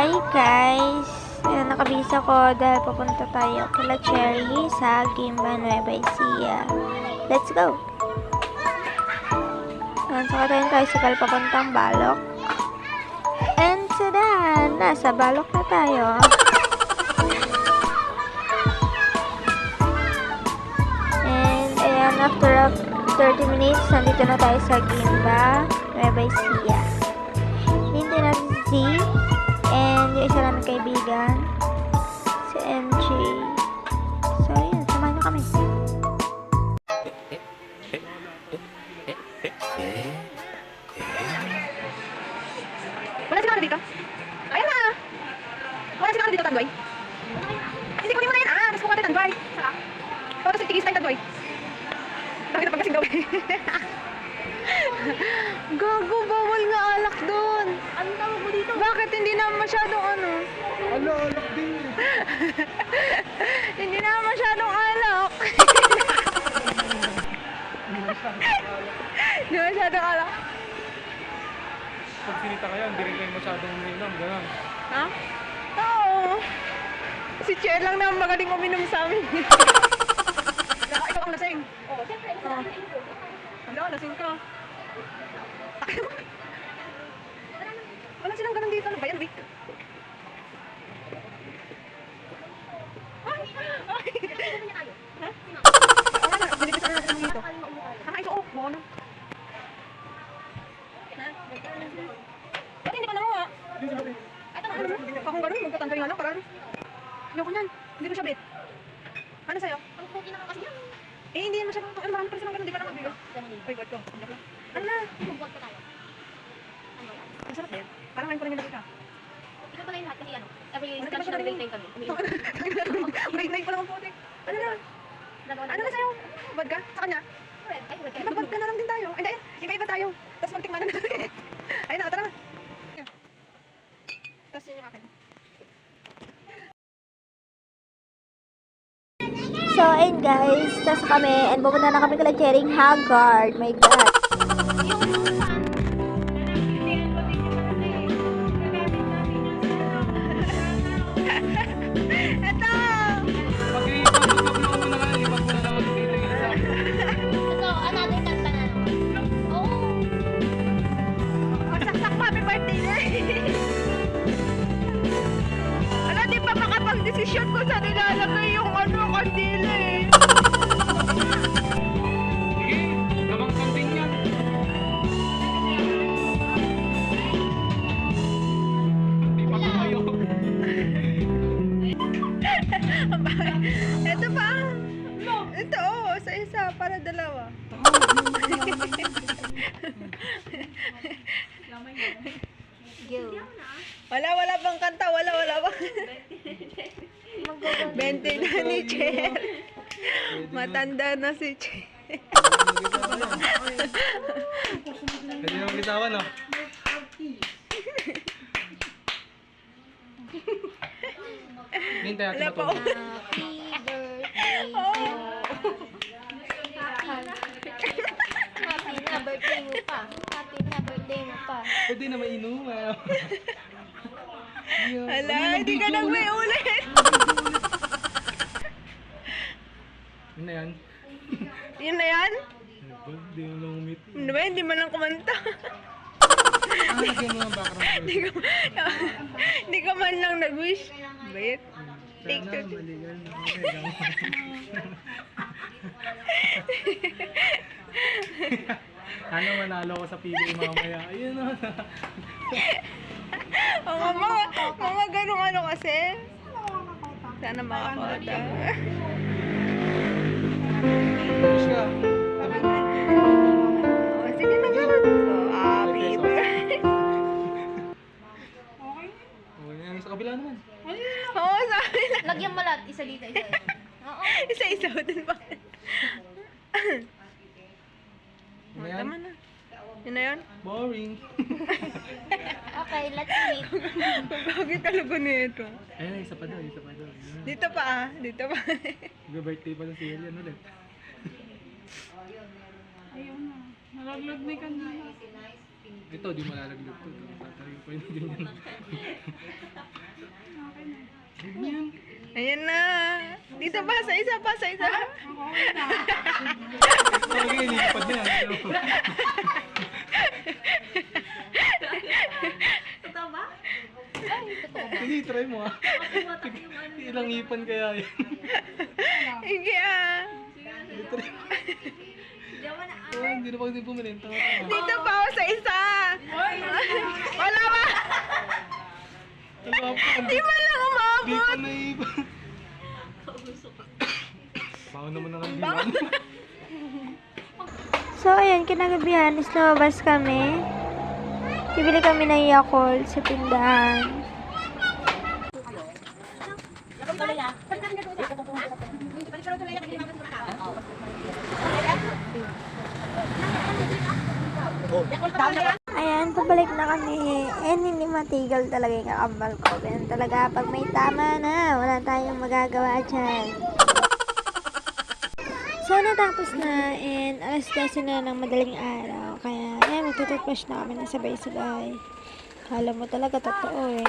Hi guys! Ayan, nakabisa ko dahil papunta tayo kila Cherry sa Gimba Nueva Ecija. Let's go! Ayan, sakay tayo sa papuntang Balok. And tada! Nasa Balok na tayo. And ayan, after 30 minutes, nandito na tayo sa Gimba Nueva Ecija. Hindi natin si Z and yung isa namin kaibigan si MJ. So yun, samahan na kami. Wala si Nana dito? Ayan na! Wala si Nana dito, Tandoy? Hindi, kunin mo na yan. Tapos kukuha tayo, Tandoy. Saka? Tapos tigis tayo, Tandoy. Bakit na pagkasing gawin? Gago, bawal nga alak doon. Anong tawag mo dito? Bakit hindi na masyadong ano? Alak din. Hindi na masyadong alak. Hindi masyadong alak. Pag sinita kayo, hindi rin kayo masyadong uminom, gano'n. Ha? Oo. Si Cher lang naman magaling uminom sa amin. Saka ikaw ang lasing. Oo, siyempre, masarap na ito. Ano, lasing ka. Wala silang ganun dito. Ano ba yan, week? Ha? Oo nga na, binibisa na natin dito. Saka ito, oh, mono. Ha? Ba't hindi ka nanguha? Ito na, ano? Kung ganun, magkatantoy nga lang, parang. Ayoko niyan, hindi ko siya bet. Ano sa'yo? Ang pogi naman kasi yan. Eh, hindi yan masyadong, ano, marami pa rin silang ganun, di ba lang mabigat? Ay, God ko. Ano na? Mag-vlog pa tayo. Ano yan? Ang sarap yan. Parang kain ko rin yung dati ka. Ikaw pala yung lahat kasi ano, every Ano scratch ka ba na rin? grade 9 kami. Grade 9 pa lang ang puti. Ano na? Ano na sa'yo? Bad ka? Sa kanya? Ay, wait. Eh, magbad ka na lang din tayo. Ay, hindi. Iba-iba tayo. Tapos magtikman na natin. Ayun na, tara na. Tapos yun yung akin. So ayun guys, tas kami and pupunta na kami kila Cherry Haggard. My God! Ito! Pag-iipag-upload mo na lang, ibag mo na lang dito yung isa. Ito, another kanta na naman. Oo. Magsaksak pa, happy birthday na. Ano, di pa makapag-desisyon ko sa nilalagay yung ano, kandila eh. Sige, gamang something yan. Di pa kayo. Ito pa. Ito, oh, sa isa, para dalawa. Wala pang kanta, wala pang. 20 na ni Cher. Matanda na si Cher. Pwede naman bitawan, no? Hintay natin Wala pa, matulog. Happy birthday Oh. Happy na birthday mo pa. Happy na birthday mo pa. Pwede na mainuman. Hala, hindi ka nang may ulit. Yun na yan. Yun na yan? Hindi mo lang umit. Ano ba, hindi man lang kumanta. Lagyan mo ang background. Hindi ka man lang nag-wish. Bait. Take Sana two. maligal na ako. Ano manalo ko sa PBA mamaya. Ayun na. Mga ganong ano kasi. Sana makakota. Push ka. Oh, sige na ganun. So, happy birthday. Oh, yan. Sa kabila naman. Oo, sabi na. Lagyan mo lahat. Isa dito, isa dito. Oo. Isa-isa din ba? Yun na yan. Tama na. Yun na yun? Boring. Okay, let's meet. Bakit talaga nito? Ayun, isa pa daw, isa pa daw. Ayun. Dito pa ah. Dito pa. Mag-birthday pa lang si Elian ulit. Ayun na. Nalaglag na kanina. Ito, di malalaglag to. Tatayo pa yun ganyan. Ayan na. Dito pa, sa isa pa, sa isa. Lagi nilipad na yan. Sige, try mo ah. Ilang ipan kaya yan. Sige ah. Sige, try mo. Oh, hindi na pag di bumili. Tama. Dito pa, sa isa. Wala ba? Wala pa. Di ba lang Di umabot? pa naipan. Bawa naman ang bilang. So, ayan, kinagabihan is lumabas kami. Bibili kami ng Yakult sa tindahan. Ayan, pabalik na kami. And hindi matigil talaga yung kakambal ko. Ganun talaga, pag may tama na, wala tayong magagawa dyan. So, natapos na and alas 12 na ng madaling araw. Kaya, ayan, magtututbrush na kami ng sabay-sabay. Kala mo talaga, totoo eh.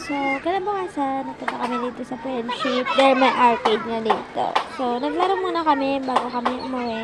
So, kinabukasan, napunta kami dito sa Friendship. There may arcade nga dito. So, naglaro muna kami bago kami umuwi.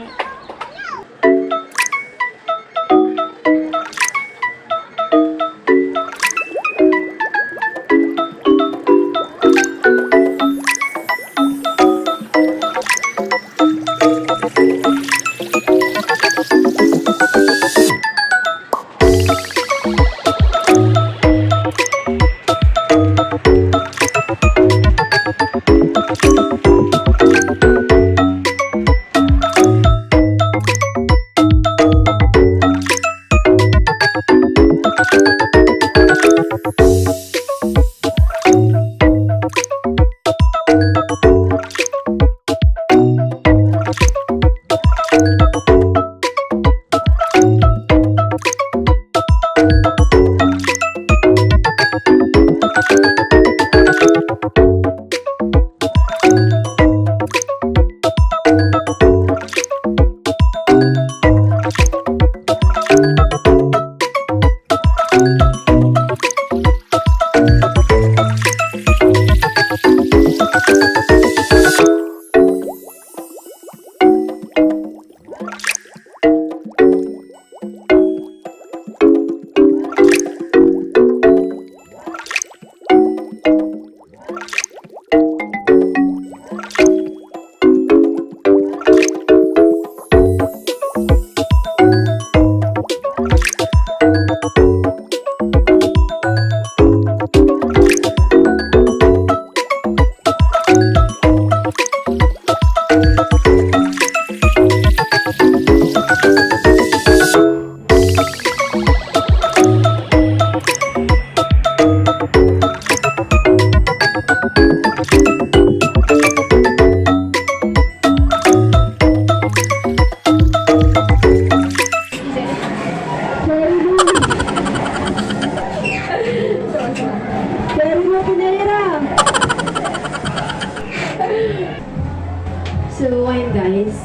So, ayun guys.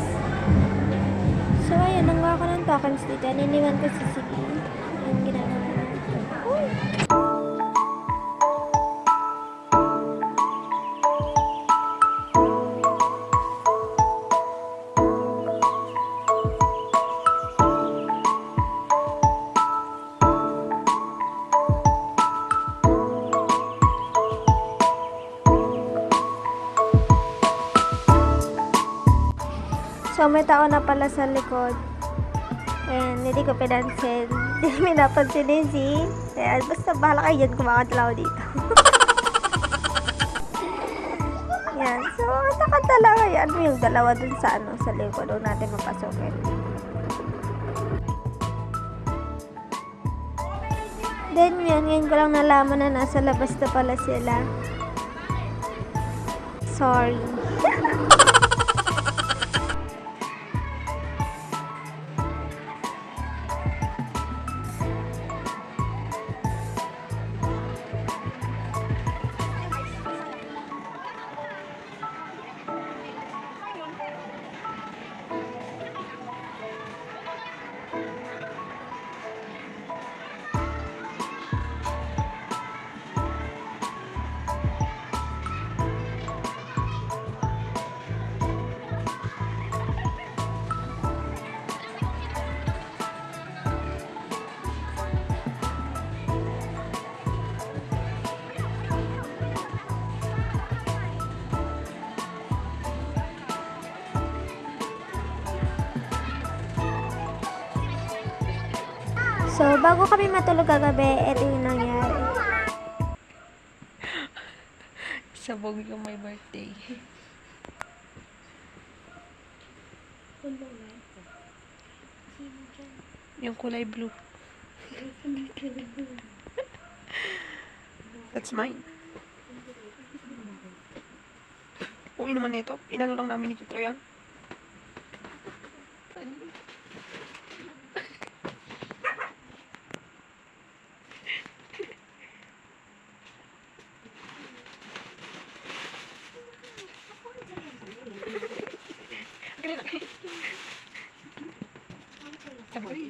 So, ayan, nanguha ko ng tokens dito. Niniwan ko si Sige. Yung ginagawa natin. Uy! So, may tao na pala sa likod. And hindi ko pinansin. Hindi may napansin ni Z. Kaya basta bahala kayo dyan, kumakatlaw dito. Yan. So, nakanta lang yan. Yung dalawa dun sa sa likod. Huwag natin mapasukin. Then yun, ngayon ko lang nalaman na nasa labas na pala sila. Sorry. So, bago kami matulog kagabi, ito yung nangyari. Sabog yung my birthday. Yung kulay blue. That's mine. Uwi naman nito. Inano lang namin ni Tito yan.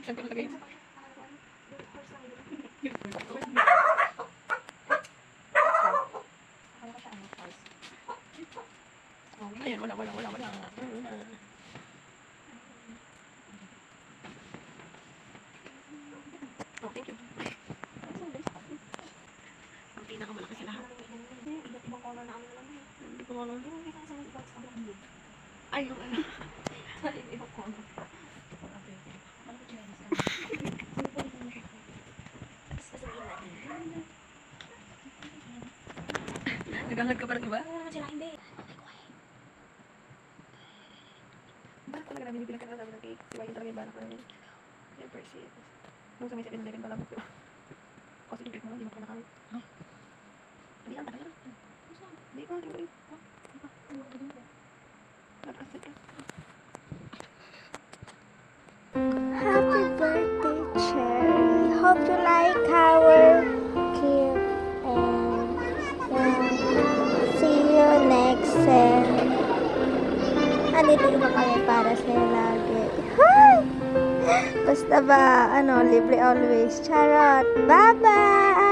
Saan ko nalagay? Ayan, wala. Oh, thank you. Ang pinakamalaki sa lahat. Hindi ko alam. Ay, yung ano. Nagangad ka pa rin, iba? Ba't talaga namin yung pinagkakaroon namin ng cake? Diba yun talaga yung banak namin? Yung Percy. Nung sa may 7-Eleven pala mo. Kasi yung cake mo, hindi mo pa nakawin. Hindi ang tagal. Hindi ko, hindi ko. Nagkasal ka. Happy birthday, Cherry. Hope you like our gift. And see you next time. Andito yung kami para sa'yo lagi. Basta ba, libre always. Charot. Bye-bye!